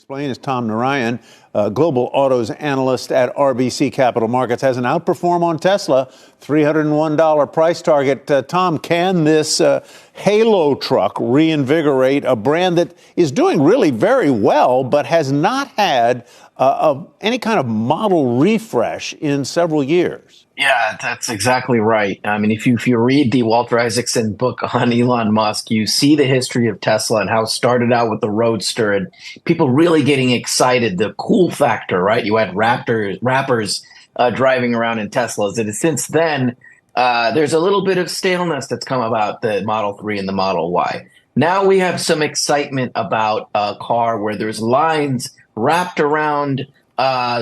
Explain is Tom Narayan, global autos analyst at RBC Capital Markets, has an outperform on Tesla, $301 price target. Tom, can this Halo truck reinvigorate a brand that is doing really very well, but has not had any kind of model refresh in several years? Yeah, that's exactly right. I mean, if you read the Walter Isaacson book on Elon Musk, you see the history of Tesla and how it started out with the Roadster and people really getting excited, the cool factor, right? You had rappers driving around in Teslas. And since then, there's a little bit of staleness that's come about the Model 3 and the Model Y. Now we have some excitement about a car where there's lines wrapped around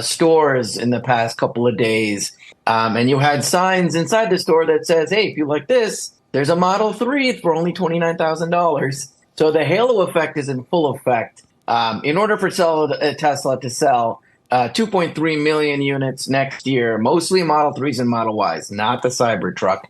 stores in the past couple of days. And you had signs inside the store that says, hey, if you like this, there's a Model 3 for only $29,000. So the halo effect is in full effect. In order for Tesla to sell 2.3 million units next year, mostly Model 3s and Model Ys, not the Cybertruck,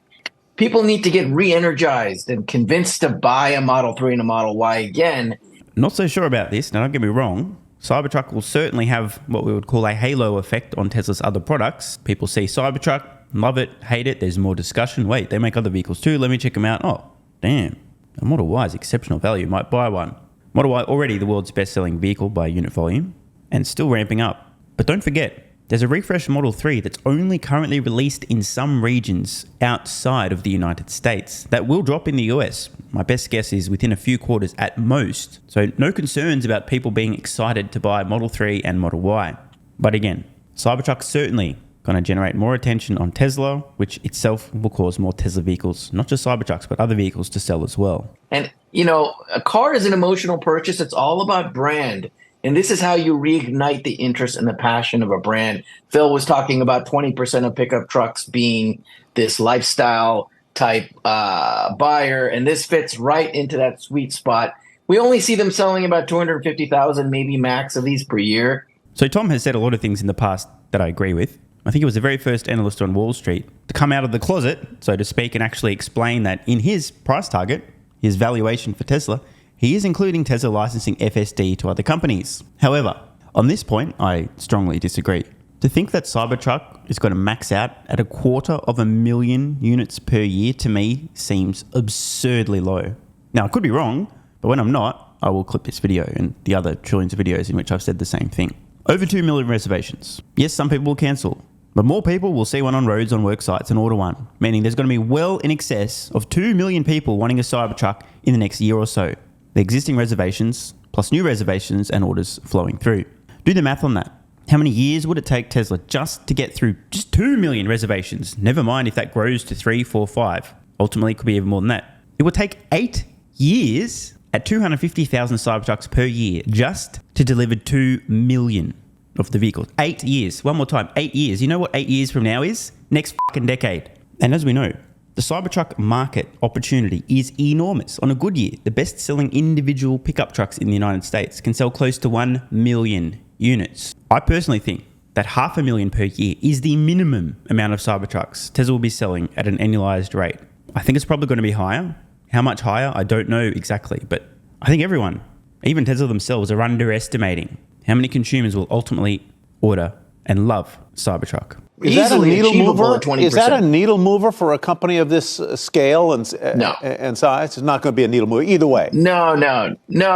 people need to get re-energized and convinced to buy a Model 3 and a Model Y again. Not so sure about this. Now, don't get me wrong. Cybertruck will certainly have what we would call a halo effect on Tesla's other products. People see Cybertruck, love it, hate it. There's more discussion. Wait, they make other vehicles too. Let me check them out. Oh, damn. A Model Y is exceptional value. Might buy one. Model Y already the world's best-selling vehicle by unit volume and still ramping up. But don't forget, there's a refreshed Model 3 that's only currently released in some regions outside of the United States that will drop in the US. My best guess is within a few quarters at most. So no concerns about people being excited to buy Model 3 and Model Y. But again, Cybertruck's certainly going to generate more attention on Tesla, which itself will cause more Tesla vehicles, not just Cybertrucks, but other vehicles to sell as well. And, you know, a car is an emotional purchase. It's all about brand. And this is how you reignite the interest and the passion of a brand. Phil was talking about 20% of pickup trucks being this lifestyle type buyer, and this fits right into that sweet spot. We only see them selling about 250,000, maybe max of these per year. So Tom has said a lot of things in the past that I agree with. I think he was the very first analyst on Wall Street to come out of the closet, so to speak, and actually explain that in his price target, his valuation for Tesla, he is including Tesla licensing FSD to other companies. However, on this point, I strongly disagree. To think that Cybertruck is going to max out at 250,000 units per year, to me, seems absurdly low. Now, I could be wrong, but when I'm not, I will clip this video and the other trillions of videos in which I've said the same thing. Over 2 million reservations. Yes, some people will cancel, but more people will see one on roads, on work sites, and order one, meaning there's going to be well in excess of 2 million people wanting a Cybertruck in the next year or so. The existing reservations, plus new reservations and orders flowing through. Do the math on that. How many years would it take Tesla just to get through just 2 million reservations? Never mind if that grows to 3, 4, 5. Ultimately, it could be even more than that. It would take 8 years at 250,000 Cybertrucks per year just to deliver 2 million of the vehicles. 8 years. One more time. 8 years. You know what 8 years from now is? Next fucking decade. And as we know, the Cybertruck market opportunity is enormous. On a good year, the best-selling individual pickup trucks in the United States can sell close to 1 million units. I personally think that 500,000 per year is the minimum amount of Cybertrucks Tesla will be selling at an annualized rate. I think it's probably going to be higher. How much higher? I don't know exactly, but I think everyone, even Tesla themselves, are underestimating how many consumers will ultimately order and love Cybertruck. Is that a needle mover? 20%. Is that a needle mover for a company of this scale and size? It's not going to be a needle mover either way. No,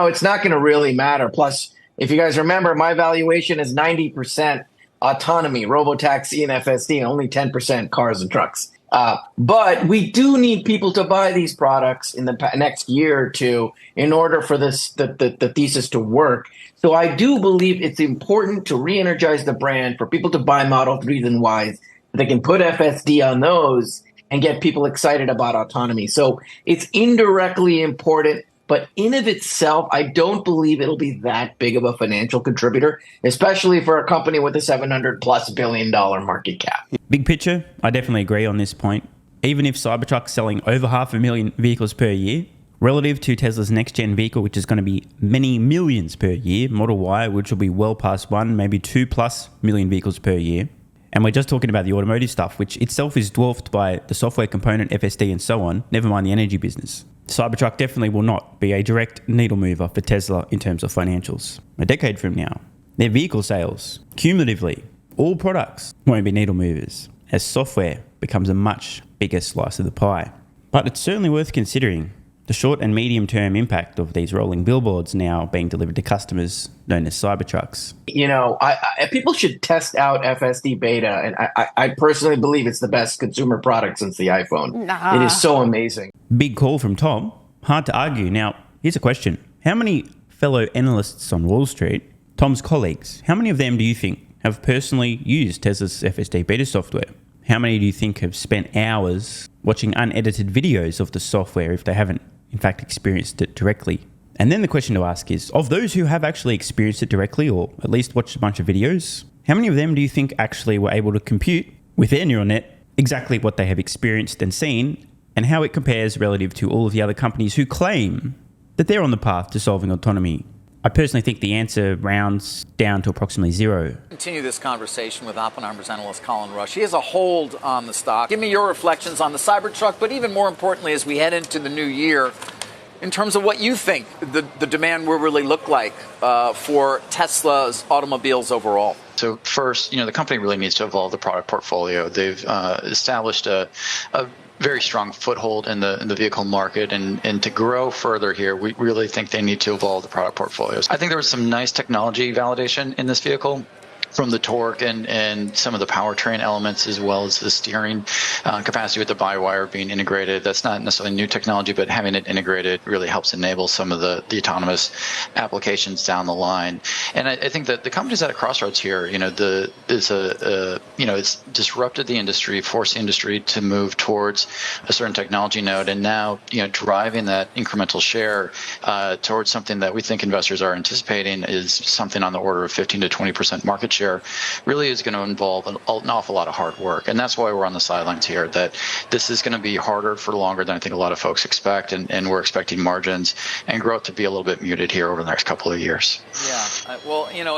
it's not going to really matter. Plus, if you guys remember, my valuation is 90% autonomy, robotaxi, and FSD, and only 10% cars and trucks. But we do need people to buy these products in the next year or two in order for the thesis to work. So I do believe it's important to re-energize the brand for people to buy Model 3s and Ys. They can put FSD on those and get people excited about autonomy. So it's indirectly important, but in of itself, I don't believe it'll be that big of a financial contributor, especially for a company with a $700+ billion market cap. Big picture, I definitely agree on this point. Even if Cybertruck's selling over 500,000 vehicles per year, relative to Tesla's next-gen vehicle, which is going to be many millions per year, Model Y, which will be well past 1, maybe 2+ million vehicles per year. And we're just talking about the automotive stuff, which itself is dwarfed by the software component, FSD, and so on, never mind the energy business. Cybertruck definitely will not be a direct needle mover for Tesla in terms of financials. A decade from now, their vehicle sales, cumulatively, all products won't be needle movers as software becomes a much bigger slice of the pie. But it's certainly worth considering the short and medium term impact of these rolling billboards now being delivered to customers known as Cybertrucks. People should test out FSD beta, and I personally believe it's the best consumer product since the iPhone. Nah. It is so amazing. Big call from Tom. Hard to argue. Now, here's a question. How many fellow analysts on Wall Street, Tom's colleagues, how many of them do you think have personally used Tesla's FSD beta software? How many do you think have spent hours watching unedited videos of the software if they haven't, in fact, experienced it directly? And then the question to ask is, of those who have actually experienced it directly or at least watched a bunch of videos, how many of them do you think actually were able to compute with their neural net exactly what they have experienced and seen and how it compares relative to all of the other companies who claim that they're on the path to solving autonomy? I personally think the answer rounds down to approximately zero. Continue this conversation with Oppenheimer's analyst Colin Rush. He has a hold on the stock. Give me your reflections on the Cybertruck, but even more importantly, as we head into the new year, in terms of what you think the demand will really look like for Tesla's automobiles overall. So first, the company really needs to evolve the product portfolio. They've established a very strong foothold in the vehicle market, and to grow further here, we really think they need to evolve the product portfolios. I think there was some nice technology validation in this vehicle from the torque and some of the powertrain elements, as well as the steering capacity with the by-wire being integrated. That's not necessarily new technology, but having it integrated really helps enable some of the autonomous applications down the line. And I think that the company's at a crossroads here. It's disrupted the industry, forced the industry to move towards a certain technology node, and now driving that incremental share towards something that we think investors are anticipating is something on the order of 15 to 20% market share. Really is going to involve an awful lot of hard work. And that's why we're on the sidelines here, that this is going to be harder for longer than I think a lot of folks expect. And we're expecting margins and growth to be a little bit muted here over the next couple of years. Yeah.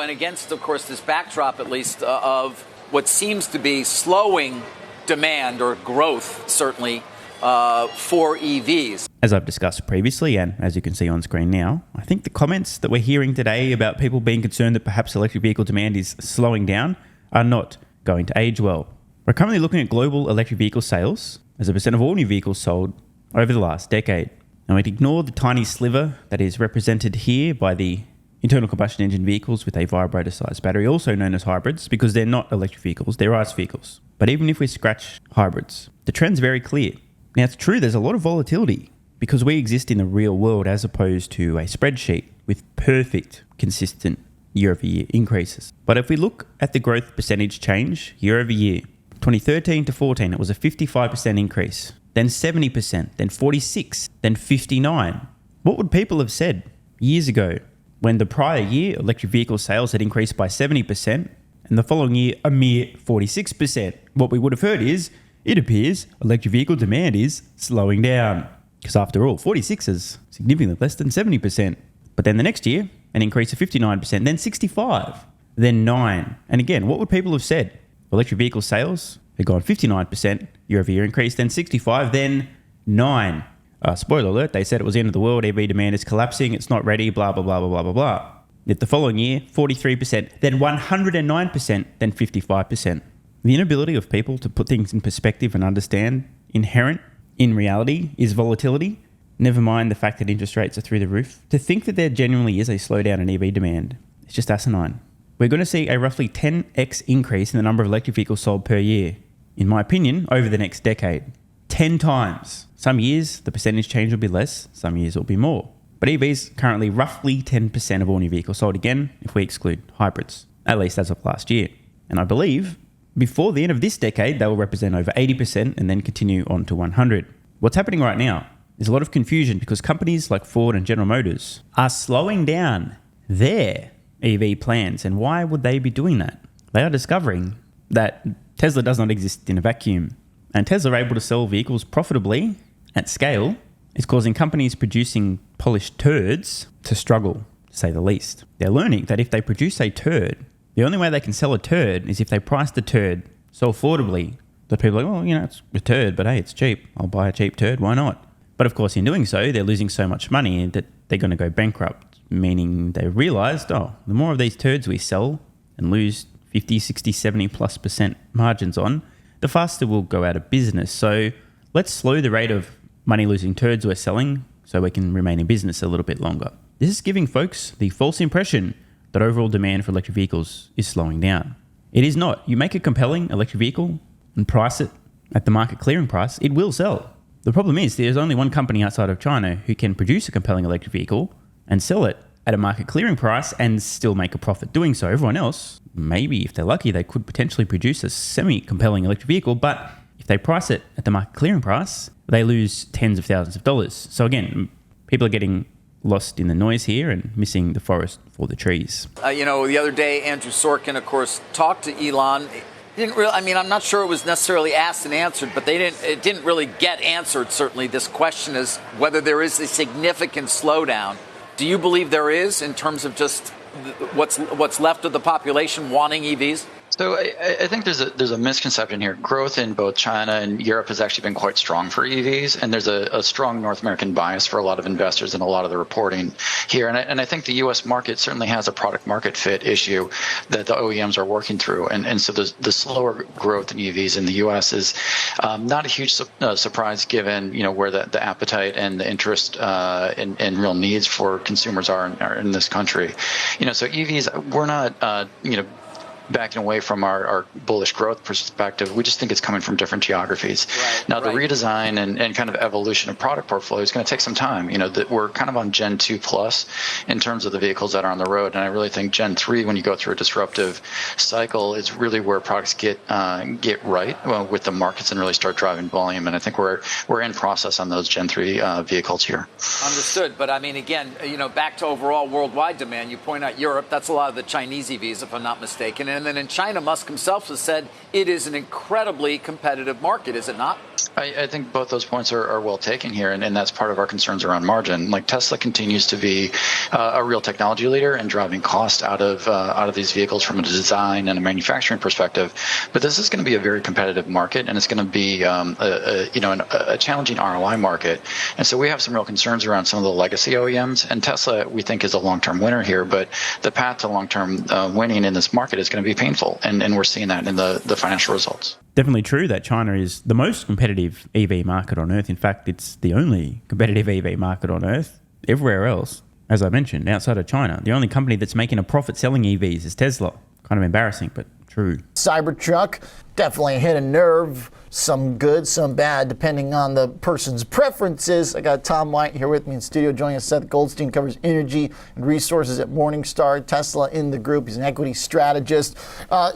And against, of course, this backdrop, at least, of what seems to be slowing demand or growth, certainly, for EVs. As I've discussed previously, and as you can see on screen now, I think the comments that we're hearing today about people being concerned that perhaps electric vehicle demand is slowing down are not going to age well. We're currently looking at global electric vehicle sales as a percent of all new vehicles sold over the last decade. Now, we'd ignore the tiny sliver that is represented here by the internal combustion engine vehicles with a vibrator-sized battery, also known as hybrids, because they're not electric vehicles, they're ICE vehicles. But even if we scratch hybrids, the trend's very clear. Now, it's true there's a lot of volatility because we exist in the real world as opposed to a spreadsheet with perfect, consistent year-over-year increases. But if we look at the growth percentage change year-over-year, 2013 to 14, it was a 55% increase, then 70%, then 46%, then 59%. What would people have said years ago when the prior year electric vehicle sales had increased by 70% and the following year a mere 46%? What we would have heard is, it appears electric vehicle demand is slowing down. Because after all, 46 is significantly less than 70%. But then the next year, an increase of 59%, then 65%, then 9%. And again, what would people have said? Electric vehicle sales had gone 59% year-over-year increase, then 65%, then 9%. Spoiler alert, they said it was the end of the world, EV demand is collapsing, it's not ready, blah, blah, blah, blah, blah, blah, blah. Yet the following year, 43%, then 109%, then 55%. The inability of people to put things in perspective and understand inherent in reality is volatility, never mind the fact that interest rates are through the roof. To think that there genuinely is a slowdown in EV demand is just asinine. We're going to see a roughly 10x increase in the number of electric vehicles sold per year, in my opinion, over the next decade. 10 times. Some years, the percentage change will be less, some years it will be more. But EVs currently roughly 10% of all new vehicles sold, again, if we exclude hybrids, at least as of last year. And I believe before the end of this decade, they will represent over 80% and then continue on to 100. What's happening right now is a lot of confusion because companies like Ford and General Motors are slowing down their EV plans. And why would they be doing that? They are discovering that Tesla does not exist in a vacuum. And Tesla are able to sell vehicles profitably at scale. It's causing companies producing polished turds to struggle, to say the least. They're learning that if they produce a turd, the only way they can sell a turd is if they price the turd so affordably that people are like, well, it's a turd, but hey, it's cheap. I'll buy a cheap turd. Why not? But of course, in doing so, they're losing so much money that they're going to go bankrupt, meaning they realized, the more of these turds we sell and lose 50, 60, 70+% margins on, the faster we'll go out of business. So let's slow the rate of money-losing turds we're selling so we can remain in business a little bit longer. This is giving folks the false impression that overall demand for electric vehicles is slowing down. It is not. You make a compelling electric vehicle and price it at the market clearing price, it will sell. The problem is there's only one company outside of China who can produce a compelling electric vehicle and sell it at a market clearing price and still make a profit doing so. Everyone else, maybe if they're lucky, they could potentially produce a semi-compelling electric vehicle, but if they price it at the market clearing price, they lose tens of thousands of dollars. So again, people are getting lost in the noise here and missing the forest for the trees. The other day, Andrew Sorkin, of course, talked to Elon. I'm not sure it was necessarily asked and answered, but it didn't really get answered, certainly. This question is whether there is a significant slowdown. Do you believe there is in terms of just what's left of the population wanting EVs? So I think there's a misconception here. Growth in both China and Europe has actually been quite strong for EVs, and there's a strong North American bias for a lot of investors and a lot of the reporting here. And I think the U.S. market certainly has a product market fit issue that the OEMs are working through. And so the slower growth in EVs in the U.S. is not a huge surprise given where the appetite and the interest and real needs for consumers are in this country. So EVs, we're not backing away from our bullish growth perspective. We just think it's coming from different geographies. Now, the redesign and kind of evolution of product portfolio is going to take some time. We're kind of on Gen 2 plus in terms of the vehicles that are on the road. And I really think Gen 3, when you go through a disruptive cycle, is really where products get right with the markets and really start driving volume. And I think we're in process on those Gen 3 vehicles here. Understood. But again, back to overall worldwide demand, you point out Europe, that's a lot of the Chinese EVs, if I'm not mistaken. And then in China, Musk himself has said it is an incredibly competitive market, is it not? I think both those points are well taken here, and that's part of our concerns around margin. Like Tesla continues to be a real technology leader and driving cost out of these vehicles from a design and a manufacturing perspective. But this is going to be a very competitive market, and it's going to be a challenging ROI market. And so we have some real concerns around some of the legacy OEMs. And Tesla, we think, is a long-term winner here, but the path to long-term winning in this market is going to be painful, and we're seeing that in the financial results. Definitely true that China is the most competitive EV market on earth. In fact, it's the only competitive EV market on earth. Everywhere else, as I mentioned, outside of China, the only company that's making a profit selling EVs is Tesla. Kind of embarrassing, but true. Cybertruck definitely hit a nerve. Some good, some bad, depending on the person's preferences. I got Tom White here with me in studio. Joining us, Seth Goldstein covers energy and resources at Morningstar. Tesla in the group. He's an equity strategist.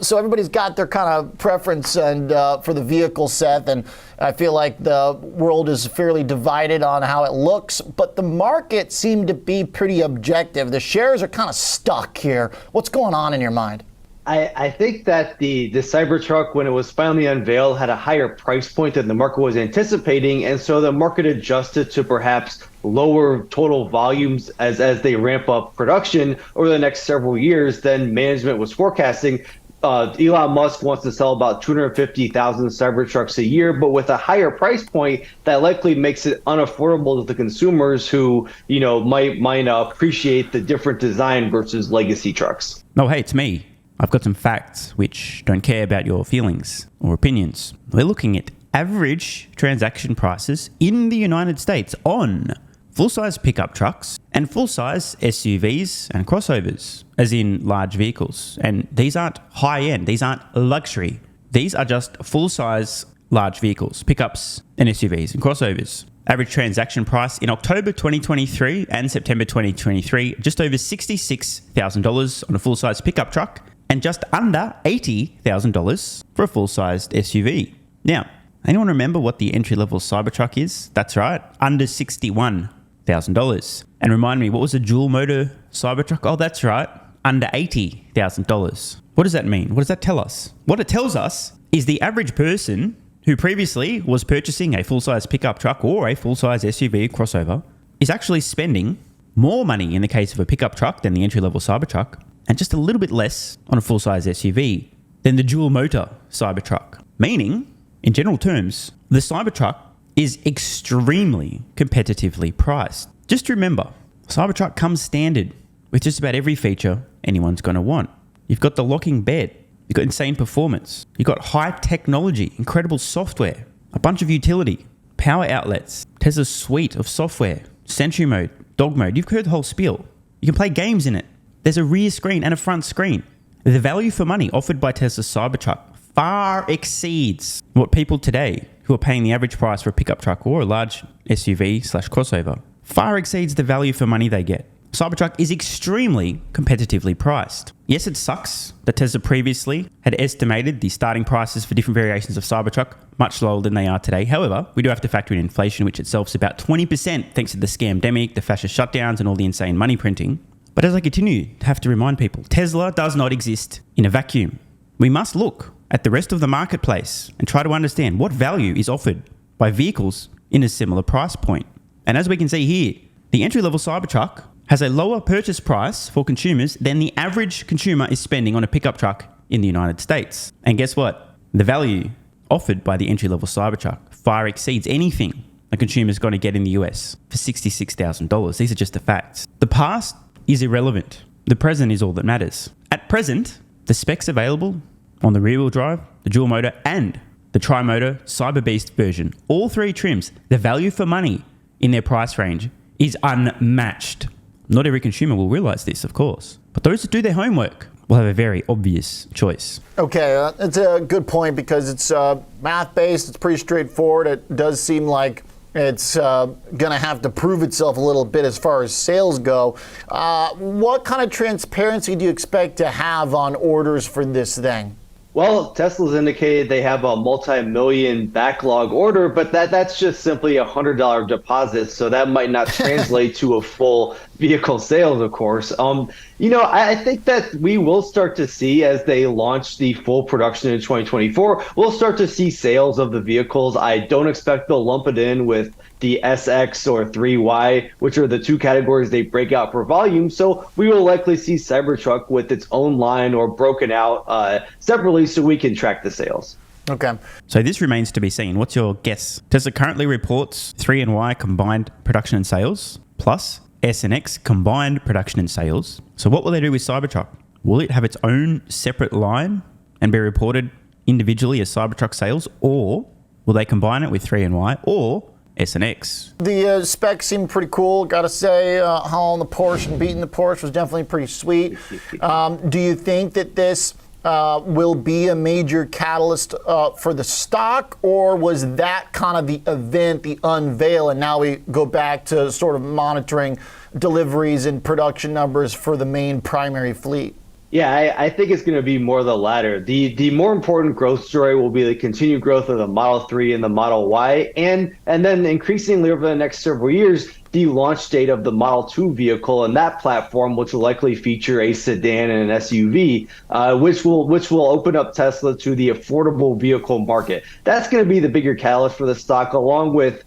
So everybody's got their kind of preference and for the vehicle, Seth. And I feel like the world is fairly divided on how it looks. But the market seemed to be pretty objective. The shares are kind of stuck here. What's going on in your mind? I think that the Cybertruck, when it was finally unveiled, had a higher price point than the market was anticipating, and so the market adjusted to perhaps lower total volumes as they ramp up production over the next several years than management was forecasting. Elon Musk wants to sell about 250,000 Cybertrucks a year, but with a higher price point, that likely makes it unaffordable to the consumers who, might appreciate the different design versus legacy trucks. Oh, hey, it's me. I've got some facts which don't care about your feelings or opinions. We're looking at average transaction prices in the United States on full-size pickup trucks and full-size SUVs and crossovers, as in large vehicles. And these aren't high-end. These aren't luxury. These are just full-size large vehicles, pickups and SUVs and crossovers. Average transaction price in October 2023 and September 2023, just over $66,000 on a full-size pickup truck and just under $80,000 for a full-sized SUV. Now, anyone remember what the entry-level Cybertruck is? That's right, under $61,000. And remind me, what was a dual-motor Cybertruck? Oh, that's right, under $80,000. What does that mean? What does that tell us? What it tells us is the average person who previously was purchasing a full-size pickup truck or a full-size SUV crossover is actually spending more money in the case of a pickup truck than the entry-level Cybertruck, and just a little bit less on a full-size SUV than the dual-motor Cybertruck. Meaning, in general terms, the Cybertruck is extremely competitively priced. Just remember, Cybertruck comes standard with just about every feature anyone's going to want. You've got the locking bed, you've got insane performance, you've got high technology, incredible software, a bunch of utility, power outlets, Tesla's suite of software, Sentry mode, dog mode. You've heard the whole spiel. You can play games in it. There's a rear screen and a front screen. The value for money offered by Tesla Cybertruck far exceeds what people today who are paying the average price for a pickup truck or a large SUV/crossover, far exceeds the value for money they get. Cybertruck is extremely competitively priced. Yes, it sucks that Tesla previously had estimated the starting prices for different variations of Cybertruck much lower than they are today. However, we do have to factor in inflation, which itself is about 20% thanks to the scamdemic, the fascist shutdowns, and all the insane money printing. But as I continue to have to remind people, Tesla does not exist in a vacuum. We must look at the rest of the marketplace and try to understand what value is offered by vehicles in a similar price point. And as we can see here, the entry-level Cybertruck has a lower purchase price for consumers than the average consumer is spending on a pickup truck in the United States. And guess what? The value offered by the entry-level Cybertruck far exceeds anything a consumer is going to get in the US for $66,000. These are just the facts. The past is irrelevant. The present is all that matters. At present, the specs available on the rear-wheel drive, the dual motor, and the tri-motor Cyber Beast version, all three trims, the value for money in their price range is unmatched. Not every consumer will realize this, of course, but those that do their homework will have a very obvious choice. Okay, that's a good point because it's math-based. It's pretty straightforward. It does seem like it's going to have to prove itself a little bit as far as sales go. What kind of transparency do you expect to have on orders for this thing? Well, Tesla's indicated they have a multi-million backlog order, but that's just simply a $100 deposit, so that might not translate to a full vehicle sales, of course. I think that we will start to see, as they launch the full production in 2024, we'll start to see sales of the vehicles. I don't expect they'll lump it in with the SX or 3Y, which are the two categories they break out for volume. So we will likely see Cybertruck with its own line or broken out separately so we can track the sales. Okay. So this remains to be seen. What's your guess? Tesla currently reports 3 and Y combined production and sales, plus S and X combined production and sales. So what will they do with Cybertruck? Will it have its own separate line and be reported individually as Cybertruck sales, or will they combine it with 3 and Y, or S and X? The specs seem pretty cool. Gotta say, hauling the Porsche and beating the Porsche was definitely pretty sweet. Do you think that this will be a major catalyst for the stock, or was that kind of the event, the unveil, and now we go back to sort of monitoring deliveries and production numbers for the main primary fleet? Yeah, I think it's going to be more the latter. The more important growth story will be the continued growth of the Model 3 and the Model Y, and then increasingly over the next several years, the launch date of the Model 2 vehicle and that platform, which will likely feature a sedan and an SUV, which will open up Tesla to the affordable vehicle market. That's going to be the bigger catalyst for the stock, along with,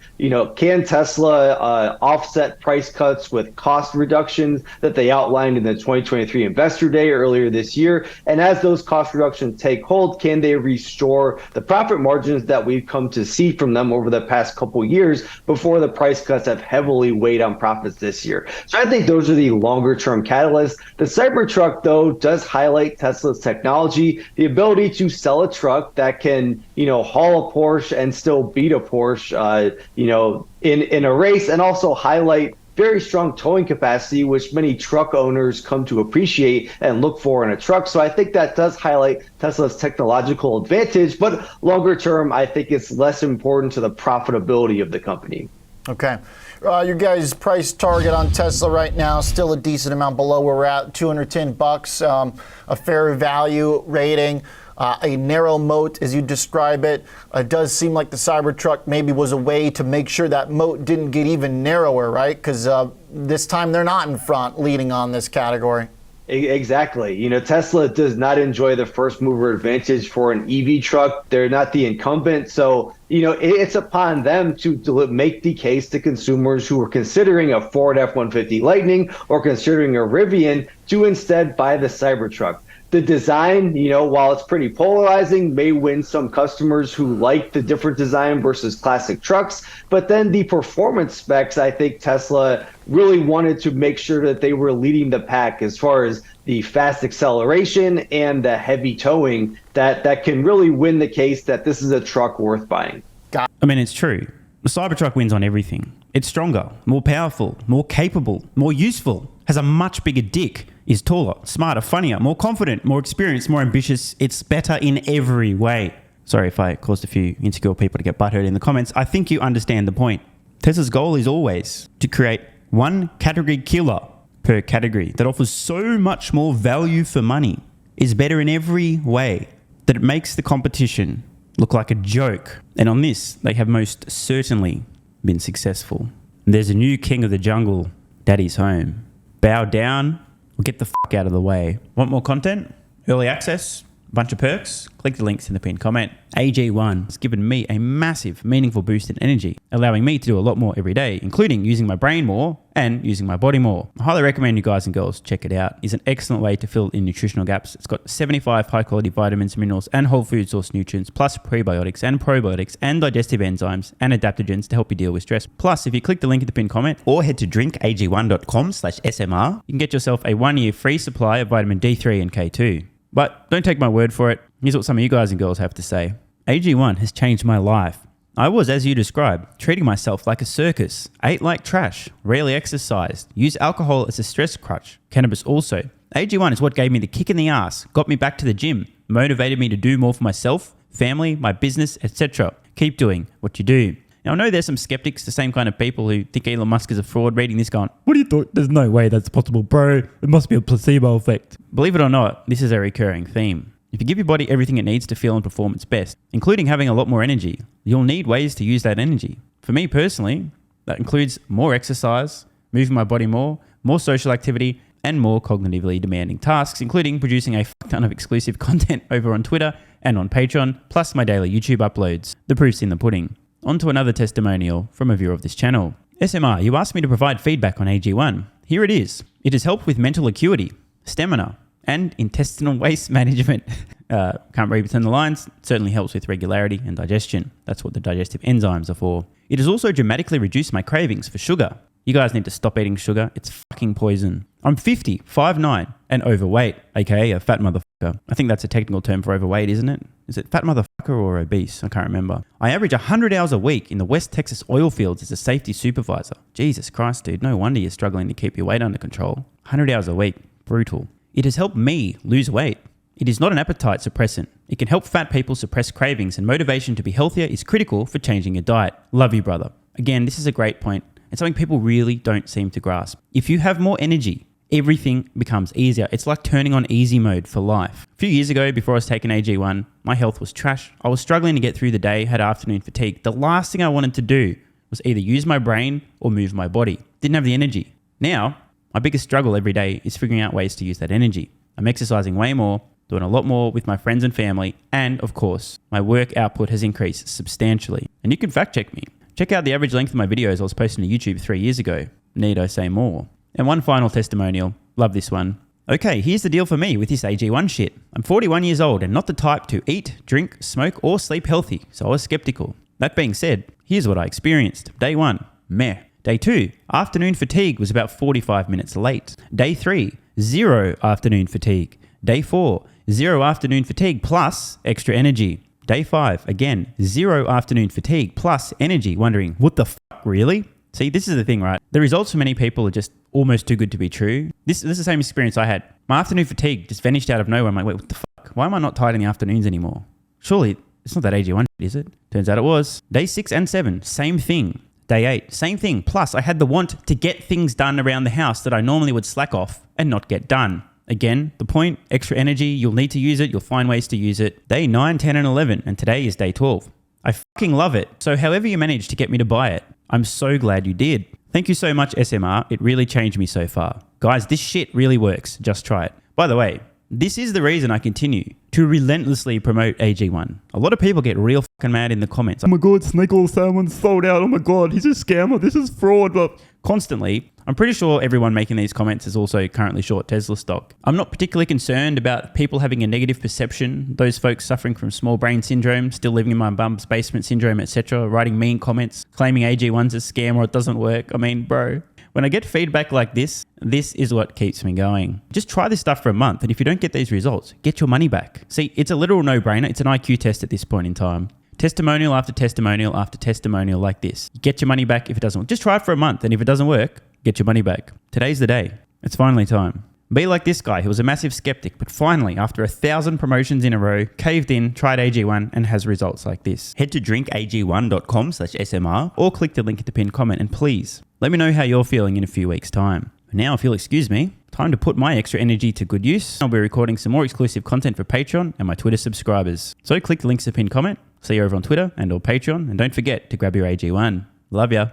can Tesla offset price cuts with cost reductions that they outlined in the 2023 Investor Day earlier this year? And as those cost reductions take hold, can they restore the profit margins that we've come to see from them over the past couple years before the price cuts have heavily weighed on profits this year? So I think those are the longer term catalysts. The Cybertruck, though, does highlight Tesla's technology, the ability to sell a truck that can, haul a Porsche and still beat a Porsche, in a race, and also highlight very strong towing capacity, which many truck owners come to appreciate and look for in a truck. So I think that does highlight Tesla's technological advantage, but longer term, I think it's less important to the profitability of the company. Okay. Your guys' price target on Tesla right now, still a decent amount below where we're at, $210, a fair value rating, a narrow moat as you describe it. It does seem like the Cybertruck maybe was a way to make sure that moat didn't get even narrower, right? Because this time they're not in front leading on this category. Exactly. Tesla does not enjoy the first mover advantage for an EV truck. They're not the incumbent. So, it's upon them to make the case to consumers who are considering a Ford F-150 Lightning or considering a Rivian to instead buy the Cybertruck. The design, while it's pretty polarizing, may win some customers who like the different design versus classic trucks. But then the performance specs, I think Tesla really wanted to make sure that they were leading the pack as far as the fast acceleration and the heavy towing that can really win the case that this is a truck worth buying. I mean, it's true. The Cybertruck wins on everything. It's stronger, more powerful, more capable, more useful, has a much bigger dick, is taller, smarter, funnier, more confident, more experienced, more ambitious. It's better in every way. Sorry if I caused a few insecure people to get butthurt in the comments. I think you understand the point. Tesla's goal is always to create one category killer per category that offers so much more value for money, is better in every way, that it makes the competition look like a joke. And on this, they have most certainly been successful. There's a new king of the jungle. Daddy's home. Bow down or get the fuck out of the way. Want more content? Early access? Bunch of perks? Click the links in the pinned comment. AG1 has given me a massive, meaningful boost in energy, allowing me to do a lot more every day, including using my brain more and using my body more. I highly recommend you guys and girls check it out. It's an excellent way to fill in nutritional gaps. It's got 75 high-quality vitamins, minerals, and whole food source nutrients, plus prebiotics and probiotics and digestive enzymes and adaptogens to help you deal with stress. Plus, if you click the link in the pinned comment or head to drinkag1.com/SMR, you can get yourself a 1-year free supply of vitamin D3 and K2. But don't take my word for it. Here's what some of you guys and girls have to say. AG1 has changed my life. I was, as you described, treating myself like a circus, ate like trash, rarely exercised, used alcohol as a stress crutch, cannabis also. AG1 is what gave me the kick in the ass, got me back to the gym, motivated me to do more for myself, family, my business, etc. Keep doing what you do. Now, I know there's some skeptics, the same kind of people who think Elon Musk is a fraud, reading this going, what do you thought? There's no way that's possible, bro. It must be a placebo effect. Believe it or not, this is a recurring theme. If you give your body everything it needs to feel and perform its best, including having a lot more energy, you'll need ways to use that energy. For me personally, that includes more exercise, moving my body more social activity, and more cognitively demanding tasks, including producing a fuck ton of exclusive content over on Twitter and on Patreon, plus my daily YouTube uploads. The proof's in the pudding. On to another testimonial from a viewer of this channel. SMR, you asked me to provide feedback on AG1. Here it is. It has helped with mental acuity, stamina, and intestinal waste management. Can't read between the lines. Certainly helps with regularity and digestion. That's what the digestive enzymes are for. It has also dramatically reduced my cravings for sugar. You guys need to stop eating sugar. It's fucking poison. I'm 50, 5'9", and overweight, aka a fat motherfucker. I think that's a technical term for overweight, isn't it? Is it fat motherfucker or obese? I can't remember. I average 100 hours a week in the West Texas oil fields as a safety supervisor. Jesus Christ, dude. No wonder you're struggling to keep your weight under control. 100 hours a week. Brutal. It has helped me lose weight. It is not an appetite suppressant. It can help fat people suppress cravings, and motivation to be healthier is critical for changing your diet. Love you, brother. Again, this is a great point. It's something people really don't seem to grasp. If you have more energy, everything becomes easier. It's like turning on easy mode for life. A few years ago, before I was taking AG1, my health was trash. I was struggling to get through the day, had afternoon fatigue. The last thing I wanted to do was either use my brain or move my body. Didn't have the energy. Now, my biggest struggle every day is figuring out ways to use that energy. I'm exercising way more, doing a lot more with my friends and family, and of course, my work output has increased substantially. And you can fact check me. Check out the average length of my videos I was posting to YouTube 3 years ago. Need I say more? And one final testimonial. Love this one. Okay, here's the deal for me with this AG1 shit. I'm 41 years old and not the type to eat, drink, smoke, or sleep healthy, so I was skeptical. That being said, here's what I experienced. Day 1, meh. Day 2, afternoon fatigue was about 45 minutes late. Day 3, 0 afternoon fatigue. Day 4, 0 afternoon fatigue plus extra energy. Day 5, again, 0 afternoon fatigue plus energy, wondering, what the fuck, really? See, this is the thing, right? The results for many people are just almost too good to be true. This is the same experience I had. My afternoon fatigue just vanished out of nowhere. I'm like, wait, what the fuck? Why am I not tired in the afternoons anymore? Surely, it's not that AG1, is it? Turns out it was. Day 6 and 7, same thing. Day 8, same thing. Plus, I had the want to get things done around the house that I normally would slack off and not get done. Again, the point, extra energy, you'll need to use it, you'll find ways to use it. Day 9, 10, and 11, and today is day 12. I fucking love it. So however you managed to get me to buy it, I'm so glad you did. Thank you so much, SMR. It really changed me so far. Guys, this shit really works. Just try it. By the way, this is the reason I continue to relentlessly promote AG1. A lot of people get real fucking mad in the comments. Oh my God, snake oil salmon sold out. Oh my God, he's a scammer. This is fraud. But constantly, I'm pretty sure everyone making these comments is also currently short Tesla stock. I'm not particularly concerned about people having a negative perception, those folks suffering from small brain syndrome, still living in my bum's basement syndrome, etc., writing mean comments, claiming AG1's a scam or it doesn't work. I mean, bro, when I get feedback like this is what keeps me going. Just try this stuff for a month, and if you don't get these results, get your money back. See, it's a literal no-brainer. It's an IQ test at this point in time. Testimonial after testimonial after testimonial like this. Get your money back if it doesn't work. Just try it for a month, and if it doesn't work, get your money back. Today's the day. It's finally time. Be like this guy who was a massive skeptic, but finally, after 1,000 promotions in a row, caved in, tried AG1, and has results like this. Head to drinkag1.com/SMR or click the link in the pinned comment, and please, let me know how you're feeling in a few weeks' time. Now, if you'll excuse me, time to put my extra energy to good use. I'll be recording some more exclusive content for Patreon and my Twitter subscribers. So click the links in the pinned comment, see you over on Twitter and or Patreon, and don't forget to grab your AG1. Love ya.